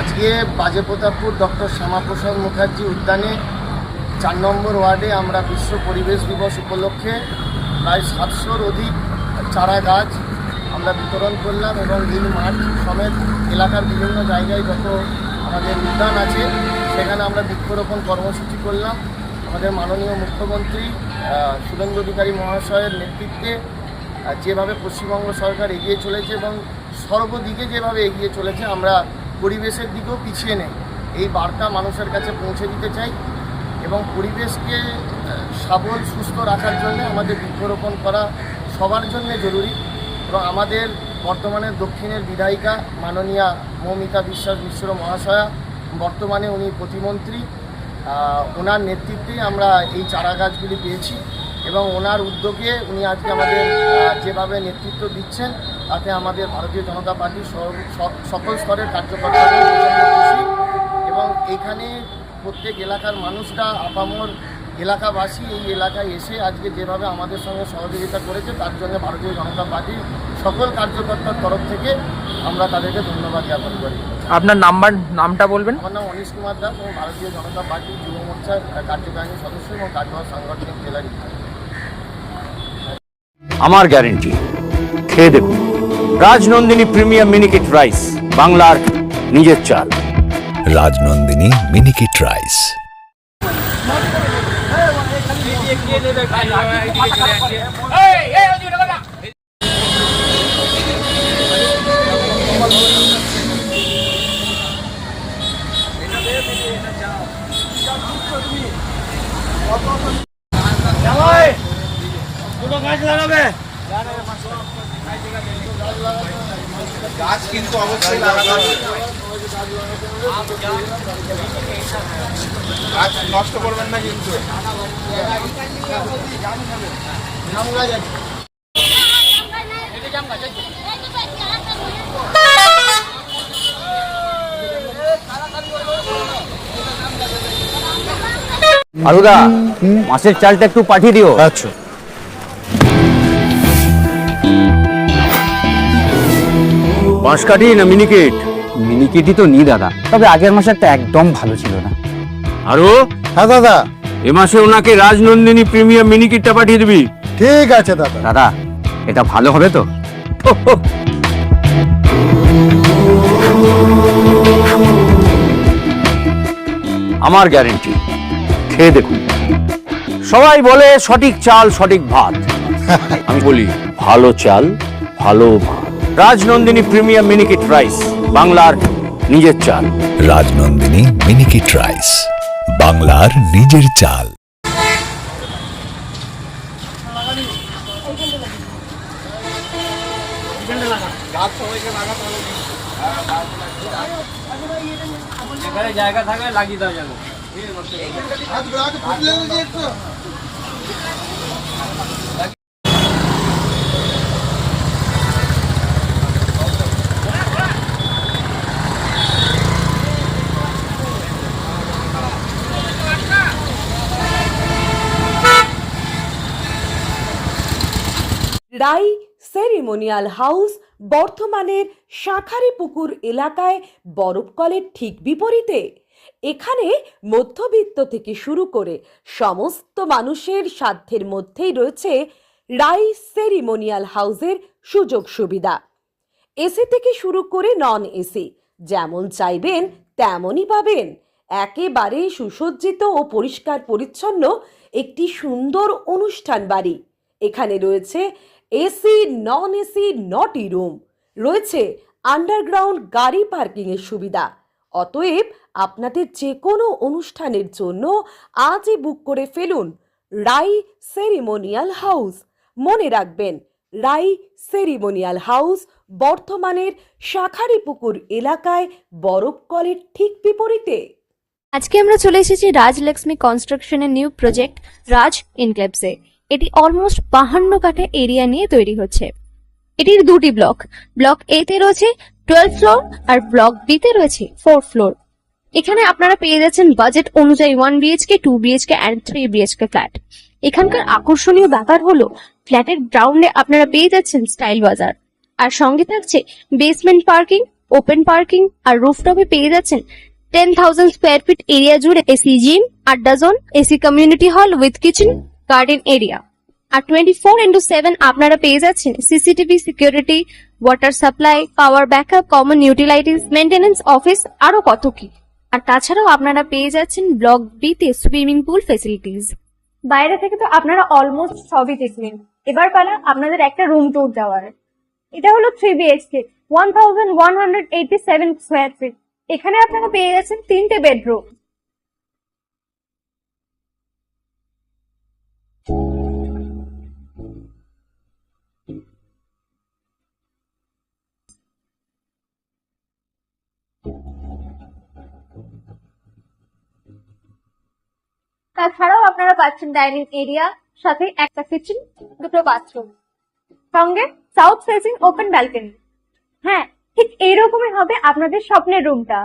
আজকে বাজেপ্রতাপপুর ডক্টর শ্যামাপ্রসাদ মুখার্জি উদ্যানে 4 নম্বর ওয়ার্ডে আমরা বিশ্ব পরিবেশ দিবস উপলক্ষে প্রায় 700-র অধিক চারা গাছ আমরা বিতরণ করলাম এবং নীল মাঠ সমেত এলাকার বিভিন্ন জায়গায় যত আমাদের উদ্যান আছে সেখানে আমরা বৃক্ষরোপণ কর্মসূচি করলাম। আমাদের মাননীয় মুখ্যমন্ত্রী শুভেন্দু অধিকারী মহাশয়ের নেতৃত্বে যেভাবে পশ্চিমবঙ্গ সরকার এগিয়ে চলেছে এবং সর্বদিকে যেভাবে এগিয়ে চলেছে, আমরা পরিবেশের দিকেও পিছিয়ে নেই, এই বার্তা মানুষের কাছে পৌঁছে দিতে চাই। এবং পরিবেশকে সবল সুস্থ রাখার জন্য আমাদের বৃক্ষরোপণ করা সবার জন্য জরুরি। এবং আমাদের বর্তমানে দক্ষিণের বিধায়িকা মাননীয়া মৌমিতা বিশ্বাস মিশ্র মহাশয়া, বর্তমানে উনি প্রতিমন্ত্রী, ওনার নেতৃত্বেই আমরা এই চারা গাছগুলি পেয়েছি এবং ওনার উদ্যোগে উনি আজকে আমাদের যেভাবে নেতৃত্ব দিচ্ছেন তাতে আমাদের ভারতীয় জনতা পার্টির সকল স্তরের কার্যকর্তারা খুশি। এবং এখানে প্রত্যেক এলাকার মানুষরা, আপামর এলাকাবাসী এই এলাকায় এসে আজকে যেভাবে আমাদের সঙ্গে সহযোগিতা করেছে তার জন্য ভারতীয় জনতা পার্টির সকল কার্যকর্তার তরফ থেকে আমরা তাদেরকে ধন্যবাদ জ্ঞাপন করি। আপনার নামটা বলবেন? আমার নাম অনিশ কুমার দাস এবং ভারতীয় জনতা পার্টির যুব মোর্চার কার্যকারিণী সদস্য এবং কাটোয়া সাংগঠনিক জেলার ইনচার্জ। আমার গ্যারেন্টি, খেয়ে দেখুন রাজনন্দিনী প্রিমিয়াম মিনিকেট রাইস, বাংলার নিজের চাল। রাজনন্দিনী মিনিকেট রাইস। গাছ কিন্তু অবশ্যই লাগাতে হবে, গাছ নষ্ট করবেন না কিন্তু। আলুদা, মাছের চালটা একটু পাঠিয়ে দিও। আচ্ছা। বাঁশকাঠি না মিনিকেট? মিনিকেটই তো নি দাদা, তবে আগের মাসেরটা একদম ভালো ছিল না। আরো হ্যাঁ দাদা, এ মাসে ওনাকে রাজনন্দিনী প্রিমিয়াম মিনিকেটটা পাঠিয়ে দিবি। ঠিক আছে দাদা। দাদা, এটা ভালো হবে তো? আমার গ্যারেন্টি, খেয়ে দেখুন। সবাই বলে সঠিক চাল সঠিক ভাত, আমি বলি ভালো চাল ভালো ভাত। রাজনন্দিনী প্রিমিয়াম মিনিকেট রাইস, বাংলার নিজের চাল। রাজনন্দিনী মিনিকেট রাইস, বাংলার নিজের চাল। জায়গা থাকলে লাগিয়ে দেওয়া যাবে। রাই সেরিমোনিয়াল হাউস বর্ধমানের শাঁখারীপুকুর এলাকায় বরফকলের ঠিক বিপরীতে। এখানে মধ্যবিত্ত থেকে শুরু করে সমস্ত মানুষের সাধ্যের মধ্যেই রয়েছে রাই সেরিমোনিয়াল হাউসের সুযোগ সুবিধা। এসি থেকে শুরু করে নন এসি যেমন চাইবেন তেমনই পাবেন। একেবারে সুসজ্জিত ও পরিষ্কার পরিচ্ছন্ন একটি সুন্দর অনুষ্ঠান বাড়ি। এখানে রয়েছে এসি, নন এসি, নটি রুম, রয়েছে আন্ডারগ্রাউন্ড গাড়ি পার্কিং এর সুবিধা। অতএব আপনাদের যে কোনো অনুষ্ঠানের জন্য আজই বুক করে ফেলুন রাই সেরিমোনিয়াল হাউস। মনে রাখবেন, রাই সেরিমোনিয়াল হাউস বর্ধমানের শাঁখারীপুকুর এলাকায় বরফকলের ঠিক বিপরীতে। আজকে আমরা চলে এসেছি রাজলক্ষ্মী কনস্ট্রাকশনের নিউ প্রজেক্ট রাজ ইনক্লেভসে। এটি অলমোস্ট 52 কাঠা এরিয়া নিয়ে তৈরি হচ্ছে। এটির দুটি ব্লক, ব্লক এ তে রয়েছে 12 ফ্লোর আর ব্লক বি তে রয়েছে 4 ফ্লোর। এখানে আপনারা পেয়ে যাচ্ছেন বাজেট অনুযায়ী 1 BHK, 2 BHK and 3 BHK flat. এখানকার আকর্ষণীয় ব্যাপার হলো ফ্ল্যাটের গ্রাউন্ডে আপনারা পেয়ে যাচ্ছেন স্টাইল বাজার, আর সঙ্গে থাকছে বেসমেন্ট পার্কিং, ওপেন পার্কিং আর রুফটপে পেয়ে যাচ্ছেন 10,000 স্কোয়ার ফিট এরিয়া জুড়ে এসি জিম, আড্ডা zone, AC community hall with kitchen, garden area. আর 24/7 আপনারা পেয়ে যাচ্ছেন CCTV security, water supply, power backup, common utilities, maintenance office, আরো কত কি। আর তাছাড়াও আপনারা পেয়ে যাচ্ছেন ব্লক বি তে সুইমিং পুল ফেসিলিটিস। বাইরে থেকে তো আপনারা অলমোস্ট সবই দেখলেন, এবার পালা আপনাদের একটা রুম ট্যুর দেওয়ার। এটা হলো 3 BHK, 1187 স্কোয়ার ফিট। এখানে আপনারা পেয়ে যাচ্ছেন 3টে বেডরুম। তাছাড়াও আপনারা পাচ্ছেন ডাইনিং এরিয়া, সাথে একটা কিচেন, দুটো বাথরুম, সঙ্গে সাউথ ফেসিং ওপেন ব্যালকনি। হ্যাঁ, ঠিক এইরকমই হবে আপনাদের স্বপ্নের রুমটা।